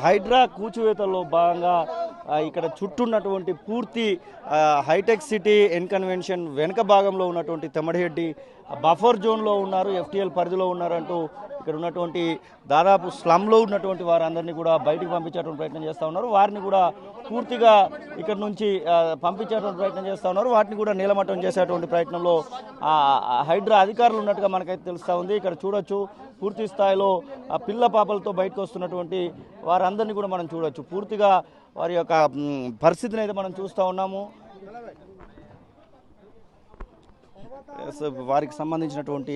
హైడ్రా కూచివేతల్లో భాగంగా ఇక్కడ చుట్టూన్నటువంటి పూర్తి హైటెక్ సిటీ కన్వెన్షన్ వెనుక భాగంలో ఉన్నటువంటి తెమ్మడిహెడ్డి బఫర్ జోన్లో ఉన్నారు, ఎఫ్టీఎల్ పరిధిలో ఉన్నారంటూ ఇక్కడ ఉన్నటువంటి దాదాపు స్లమ్లో ఉన్నటువంటి వారందరినీ కూడా బయటికి పంపించేటువంటి ప్రయత్నం చేస్తూ ఉన్నారు. వారిని కూడా పూర్తిగా ఇక్కడ నుంచి పంపించేటువంటి ప్రయత్నం చేస్తూ ఉన్నారు. వాటిని కూడా నీలమట్టం చేసేటువంటి ప్రయత్నంలో హైడ్రా అధికారులు ఉన్నట్టుగా మనకైతే తెలుస్తూ ఉంది. ఇక్కడ చూడొచ్చు పూర్తి స్థాయిలో పిల్ల పాపలతో బయటకు వస్తున్నటువంటి వారందరినీ కూడా మనం చూడొచ్చు. పూర్తిగా వారి యొక్క పరిస్థితిని అయితే మనం చూస్తూ ఉన్నాము. వారికి సంబంధించినటువంటి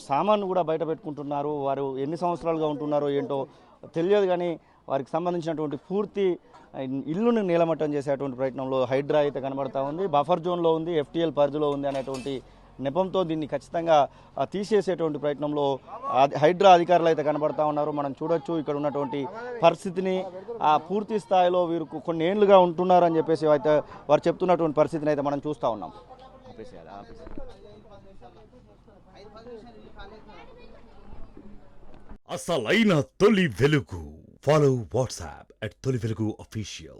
సామాను కూడా బయట పెట్టుకుంటున్నారు. వారు ఎన్ని సంవత్సరాలుగా ఉంటున్నారో ఏంటో తెలియదు, కానీ వారికి సంబంధించినటువంటి పూర్తి ఇల్లును నీలమట్టం చేసేటువంటి ప్రయత్నంలో హైడ్రా అయితే కనబడతా ఉంది. బఫర్ జోన్లో ఉంది, ఎఫ్టీఎల్ పరిధిలో ఉంది అనేటువంటి నెపంతో దీన్ని ఖచ్చితంగా తీసేసేటువంటి ప్రయత్నంలో హైడ్రా అధికారులు అయితే కనబడతా ఉన్నారు. మనం చూడొచ్చు ఇక్కడ ఉన్నటువంటి పరిస్థితిని. పూర్తి స్థాయిలో వీరు కొన్ని ఏళ్ళుగా ఉంటున్నారని చెప్పేసి అయితే వారు చెప్తున్నటువంటి పరిస్థితిని అయితే మనం చూస్తూ ఉన్నాం. అసలైన తొలి వెలుగు. ఫాలో వాట్సాప్ @తొలి వెలుగు official.